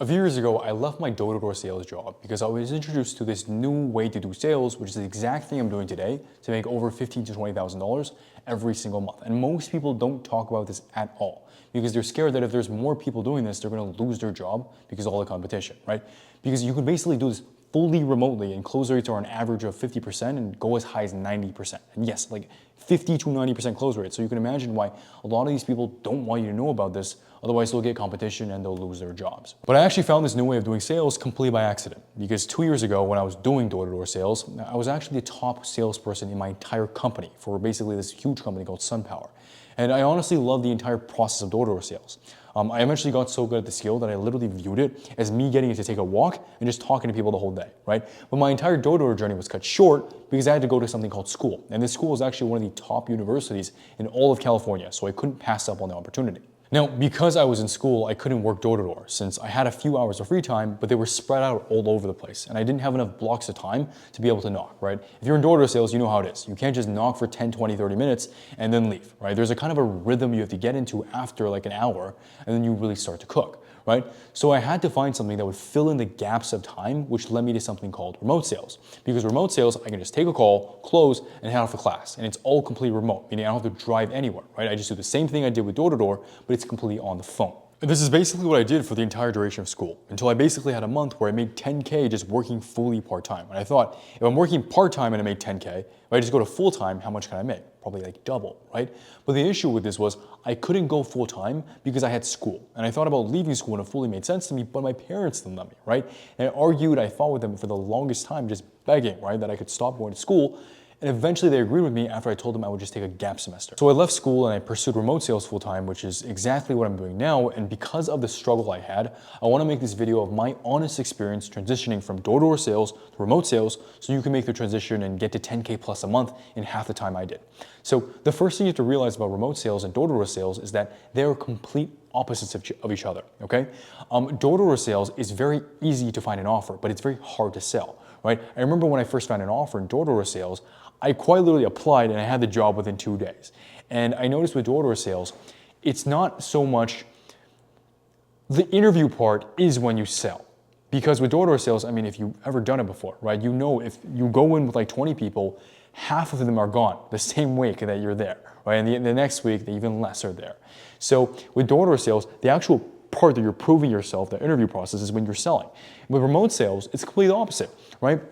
A few years ago, I left my door-to-door sales job because I was introduced to this new way to do sales, which is the exact thing I'm doing today to make over $15,000 to $20,000 every single month. And most people don't talk about this at all because they're scared that if there's more people doing this, they're going to lose their job because of all the competition, right? Because you could basically do this fully remotely and close rates are an average of 50% and go as high as 90%. And yes, like 50 to 90% close rate. So you can imagine why a lot of these people don't want you to know about this, otherwise they'll get competition and they'll lose their jobs. But I actually found this new way of doing sales completely by accident because 2 years ago when I was doing door-to-door sales, I was actually the top salesperson in my entire company for basically this huge company called SunPower. And I honestly loved the entire process of door-to-door sales. I eventually got so good at the skill that I literally viewed it as me getting to take a walk and just talking to people the whole day, right? But my entire door-to-door journey was cut short because I had to go to something called school. And this school is actually one of the top universities in all of California, so I couldn't pass up on the opportunity. Now, because I was in school, I couldn't work door-to-door since I had a few hours of free time, but they were spread out all over the place. And I didn't have enough blocks of time to be able to knock, right? If you're in door-to-door sales, you know how it is. You can't just knock for 10, 20, 30 minutes and then leave, right? There's a kind of a rhythm you have to get into after like an hour, and then you really start to cook, right? So I had to find something that would fill in the gaps of time, which led me to something called remote sales. Because remote sales, I can just take a call, close, and head off to class. And it's all completely remote, meaning I don't have to drive anywhere, right? I just do the same thing I did with door-to-door, but it's completely on the phone. And this is basically what I did for the entire duration of school, until I basically had a month where I made 10K just working fully part-time. And I thought, if I'm working part-time and I made 10K, if I just go to full-time, how much can I make? Probably like double, right? But the issue with this was I couldn't go full-time because I had school. And I thought about leaving school and it fully made sense to me, but my parents didn't let me, right? And I argued, I fought with them for the longest time, just begging, right, that I could stop going to school. And eventually they agreed with me after I told them I would just take a gap semester. So I left school and I pursued remote sales full time, which is exactly what I'm doing now. And because of the struggle I had, I want to make this video of my honest experience transitioning from door-to-door sales to remote sales so you can make the transition and get to 10K plus a month in half the time I did. So the first thing you have to realize about remote sales and door-to-door sales is that they're complete opposites of each other, okay? Door-to-door sales is very easy to find an offer, but it's very hard to sell, right? I remember when I first found an offer in door-to-door sales, I quite literally applied and I had the job within 2 days. And I noticed with door-to-door sales, it's not so much, the interview part is when you sell. Because with door-to-door sales, I mean, if you've ever done it before, right? You know, if you go in with like 20 people, half of them are gone the same week that you're there, right? And the next week, even less are there. So with door-to-door sales, the actual part that you're proving yourself, the interview process, is when you're selling. With remote sales, it's completely opposite, right?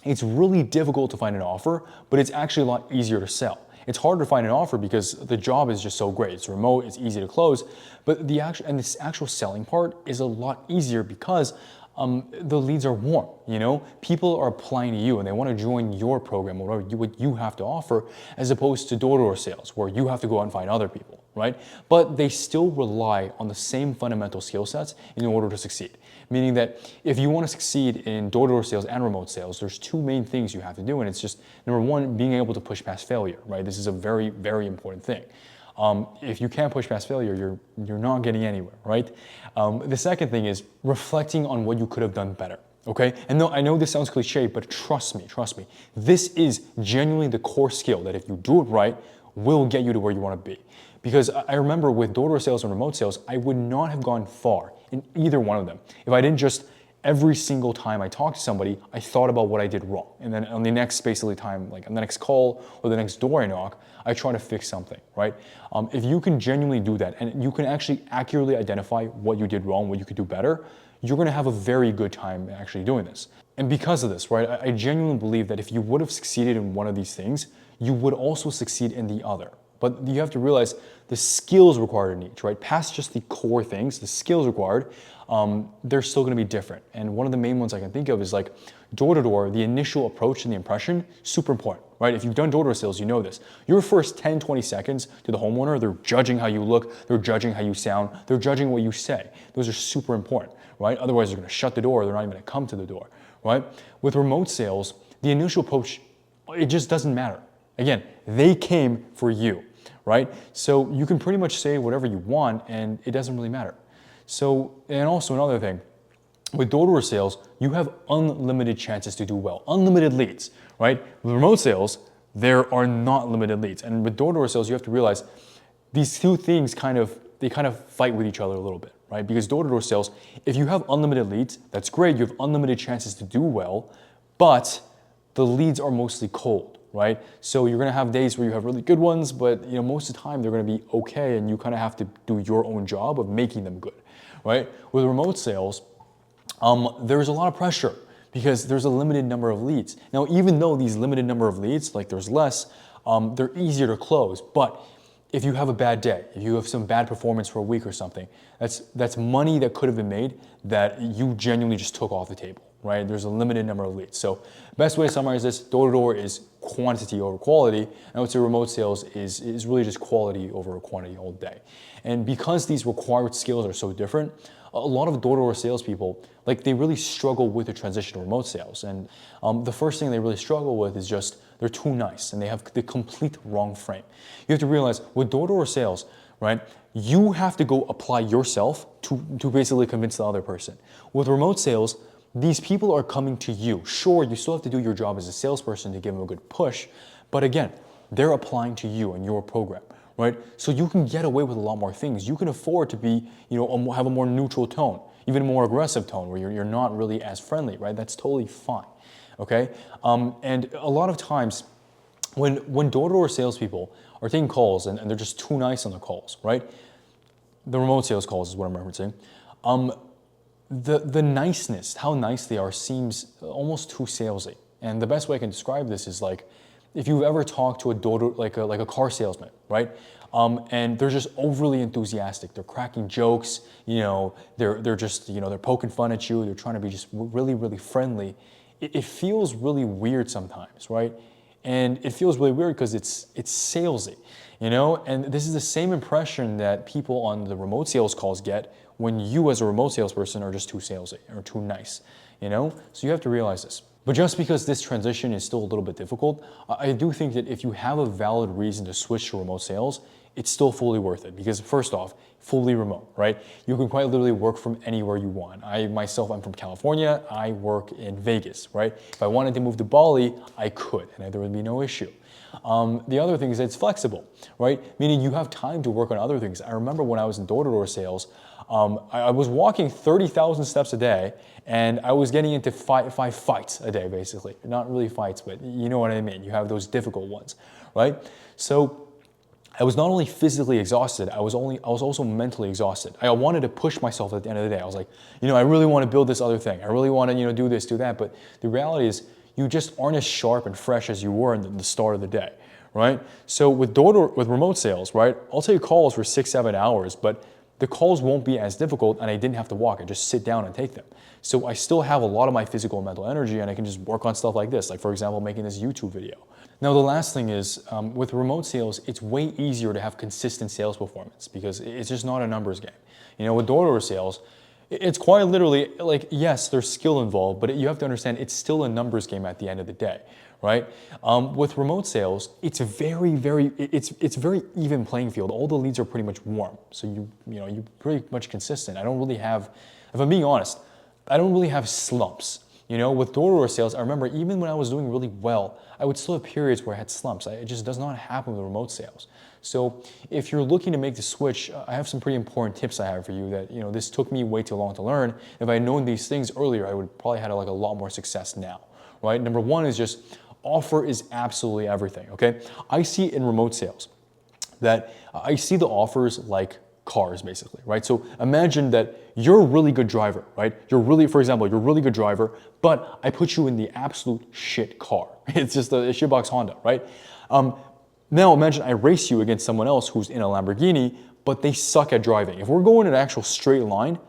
It's really difficult to find an offer, but it's actually a lot easier to sell. It's harder to find an offer because the job is just so great. It's remote, it's easy to close, but this actual selling part is a lot easier because the leads are warm, you know? People are applying to you and they want to join your program or what you have to offer, as opposed to door-to-door sales where you have to go out and find other people, right? But they still rely on the same fundamental skill sets in order to succeed. Meaning that if you want to succeed in door-to-door sales and remote sales, there's two main things you have to do, and it's just, number one, being able to push past failure, right? This is a very, very important thing. If you can't push past failure, you're not getting anywhere, right? The second thing is reflecting on what you could have done better, okay? And no, I know this sounds cliche, but trust me, this is genuinely the core skill that if you do it right, will get you to where you want to be. Because I remember with door-to-door sales and remote sales, I would not have gone far in either one of them if I didn't just, every single time I talked to somebody, I thought about what I did wrong. And then on the next basically time, like on the next call or the next door I knock, I try to fix something, right? If you can genuinely do that and you can actually accurately identify what you did wrong, what you could do better, you're gonna have a very good time actually doing this. And because of this, right, I genuinely believe that if you would have succeeded in one of these things, you would also succeed in the other. But you have to realize the skills required in each, right? Past just the core things, the skills required, they're still gonna be different. And one of the main ones I can think of is like door-to-door, the initial approach and the impression, super important, right? If you've done door-to-door sales, you know this. Your first 10, 20 seconds to the homeowner, they're judging how you look, they're judging how you sound, they're judging what you say. Those are super important, right? Otherwise, they're gonna shut the door, they're not even gonna come to the door, right? With remote sales, the initial approach, it just doesn't matter. Again, they came for you, right? So you can pretty much say whatever you want and it doesn't really matter. So, and also another thing, with door-to-door sales, you have unlimited chances to do well, unlimited leads, right? With remote sales, there are not limited leads. And with door-to-door sales, you have to realize these two things they kind of fight with each other a little bit, right? Because door-to-door sales, if you have unlimited leads, that's great. You have unlimited chances to do well, but the leads are mostly cold, right? So you're gonna have days where you have really good ones, but most of the time they're gonna be okay, and you kind of have to do your own job of making them good, right? With remote sales, there's a lot of pressure because there's a limited number of leads. Now, even though these limited number of leads, like there's less, they're easier to close. But if you have a bad day, if you have some bad performance for a week or something, that's money that could have been made that you genuinely just took off the table, right? There's a limited number of leads. So best way to summarize this, door-to-door is quantity over quality. And I would say remote sales is really just quality over quantity all day. And because these required skills are so different, a lot of door-to-door salespeople, like they really struggle with the transition to remote sales. And the first thing they really struggle with is just they're too nice and they have the complete wrong frame. You have to realize with door-to-door sales, right, you have to go apply yourself to basically convince the other person. With remote sales, these people are coming to you. Sure, you still have to do your job as a salesperson to give them a good push, but again, they're applying to you and your program. Right? So you can get away with a lot more things. You can afford to be, have a more neutral tone, even a more aggressive tone where you're not really as friendly, right? That's totally fine, okay? And a lot of times when door-to-door salespeople are taking calls and they're just too nice on the calls, right? The remote sales calls is what I'm referencing. The niceness, how nice they are seems almost too salesy. And the best way I can describe this is like, if you've ever talked to like a car salesman, right? And they're just overly enthusiastic. They're cracking jokes, they're just, they're poking fun at you. They're trying to be just really, really friendly. It feels really weird sometimes, right? And it feels really weird because it's salesy, And this is the same impression that people on the remote sales calls get when you as a remote salesperson are just too salesy or too nice, So you have to realize this. But just because this transition is still a little bit difficult, I do think that if you have a valid reason to switch to remote sales, it's still fully worth it because first off, fully remote, right? You can quite literally work from anywhere you want. I'm from California, I work in Vegas, right? If I wanted to move to Bali, I could, and there would be no issue. The other thing is that it's flexible, right? Meaning you have time to work on other things. I remember when I was in door-to-door sales, I was walking 30,000 steps a day, and I was getting into five fights a day, basically. Not really fights, but you know what I mean. You have those difficult ones, right? So I was not only physically exhausted, I was also mentally exhausted. I wanted to push myself at the end of the day. I was like, I really want to build this other thing. I really want to, do this, do that. But the reality is, you just aren't as sharp and fresh as you were in the start of the day, right? So with remote sales, right, I'll take calls for 6-7 hours, but the calls won't be as difficult and I didn't have to walk. I just sit down and take them. So I still have a lot of my physical and mental energy and I can just work on stuff like this, like for example, making this YouTube video. Now the last thing is, with remote sales, it's way easier to have consistent sales performance because it's just not a numbers game. With door-to-door sales, it's quite literally like, yes, there's skill involved, but you have to understand it's still a numbers game at the end of the day, right? With remote sales, it's very even playing field. All the leads are pretty much warm, so you're pretty much consistent. I don't really have, if I'm being honest, I don't really have slumps. With door-to-door sales, I remember even when I was doing really well, I would still have periods where I had slumps. It just does not happen with remote sales. So if you're looking to make the switch, I have some pretty important tips I have for you that, this took me way too long to learn. If I had known these things earlier, I would probably had a lot more success now, right? Number one is just offer is absolutely everything, okay? I see in remote sales that I see the offers like cars basically, right? So imagine that you're a really good driver, right? For example, you're a really good driver, but I put you in the absolute shit car. It's just a shitbox Honda, right? Now imagine I race you against someone else who's in a Lamborghini, but they suck at driving. If we're going in an actual straight line,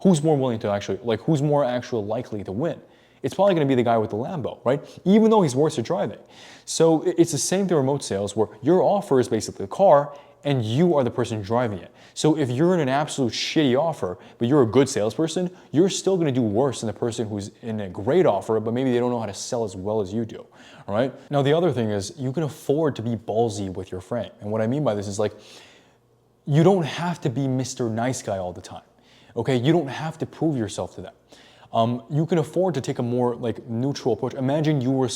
who's more willing to who's more actually likely to win? It's probably going to be the guy with the Lambo, right? Even though he's worse at driving. So it's the same thing with remote sales where your offer is basically the car and you are the person driving it. So if you're in an absolute shitty offer, but you're a good salesperson, you're still going to do worse than the person who's in a great offer, but maybe they don't know how to sell as well as you do, all right? Now, the other thing is you can afford to be ballsy with your frame. And what I mean by this is like, you don't have to be Mr. Nice Guy all the time, okay? You don't have to prove yourself to them. You can afford to take a more neutral approach. Imagine you were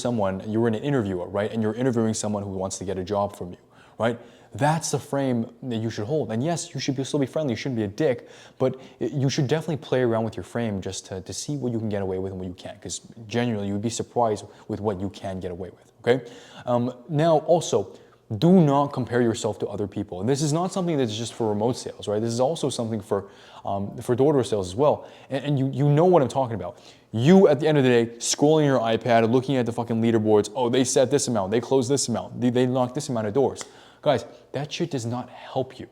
an interviewer, right? And you're interviewing someone who wants to get a job from you, right? That's the frame that you should hold. And yes, you should still be friendly, you shouldn't be a dick, but you should definitely play around with your frame just to see what you can get away with and what you can't, because genuinely you would be surprised with what you can get away with, okay? Now also, do not compare yourself to other people. And this is not something that's just for remote sales, right? This is also something for door-to-door sales as well. And you know what I'm talking about. You, at the end of the day, scrolling your iPad, looking at the fucking leaderboards, oh, they set this amount, they closed this amount, they knocked this amount of doors. Guys, that shit does not help you,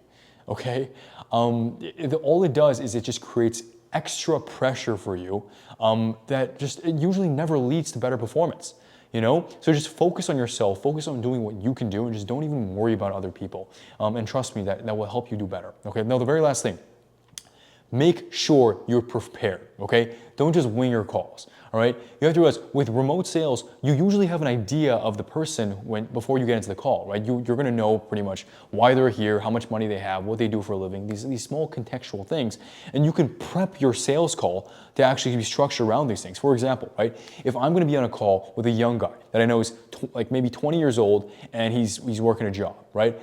okay? All it does is it just creates extra pressure for you that just it usually never leads to better performance. You know, so just focus on yourself, focus on doing what you can do, and just don't even worry about other people. And trust me, that will help you do better. Okay, now the very last thing, make sure you're prepared, okay? Don't just wing your calls, all right? You have to realize with remote sales, you usually have an idea of the person before you get into the call, right? You're gonna know pretty much why they're here, how much money they have, what they do for a living, these small contextual things, and you can prep your sales call to actually be structured around these things. For example, right? If I'm gonna be on a call with a young guy that I know is like maybe 20 years old and he's working a job, right?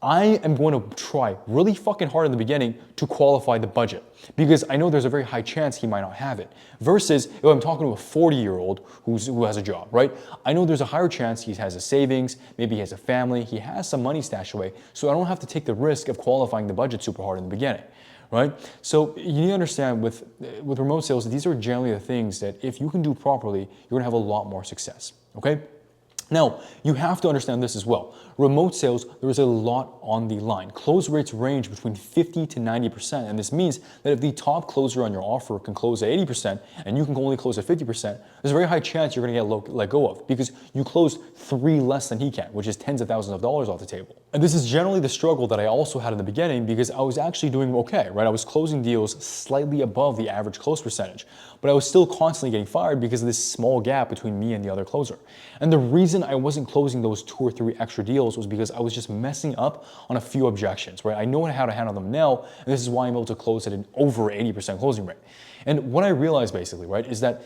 I am going to try really fucking hard in the beginning to qualify the budget because I know there's a very high chance he might not have it. Versus if I'm talking to a 40-year-old who has a job, right? I know there's a higher chance he has a savings, maybe he has a family, he has some money stashed away, so I don't have to take the risk of qualifying the budget super hard in the beginning, right? So you need to understand with remote sales, these are generally the things that if you can do properly, you're gonna have a lot more success, okay? Now, you have to understand this as well. Remote sales, there is a lot on the line. Close rates range between 50 to 90%, and this means that if the top closer on your offer can close at 80% and you can only close at 50%, there's a very high chance you're gonna get let go of because you closed 3 less than he can, which is tens of thousands of dollars off the table. And this is generally the struggle that I also had in the beginning because I was actually doing okay, right? I was closing deals slightly above the average close percentage, but I was still constantly getting fired because of this small gap between me and the other closer. And the reason I wasn't closing those 2 or 3 extra deals was because I was just messing up on a few objections, right? I know how to handle them now, and this is why I'm able to close at an over 80% closing rate. And what I realized basically, right, is that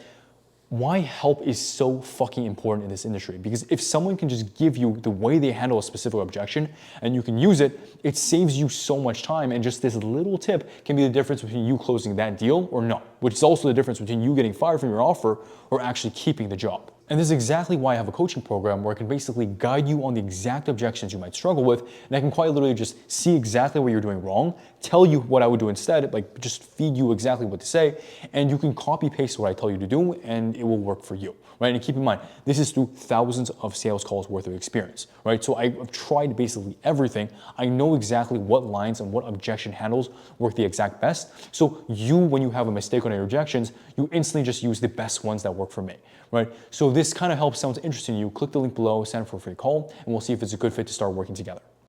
why help is so fucking important in this industry. Because if someone can just give you the way they handle a specific objection and you can use it, it saves you so much time. And just this little tip can be the difference between you closing that deal or not, which is also the difference between you getting fired from your offer or actually keeping the job. And this is exactly why I have a coaching program where I can basically guide you on the exact objections you might struggle with. And I can quite literally just see exactly what you're doing wrong, tell you what I would do instead, like just feed you exactly what to say. And you can copy paste what I tell you to do and it will work for you, right? And keep in mind, this is through thousands of sales calls worth of experience, right? So I've tried basically everything. I know exactly what lines and what objection handles work the exact best. So when you have a mistake on your objections, you instantly just use the best ones that work for me, right? So this kind of helps someone's interested in you. Click the link below, sign up for a free call, and we'll see if it's a good fit to start working together.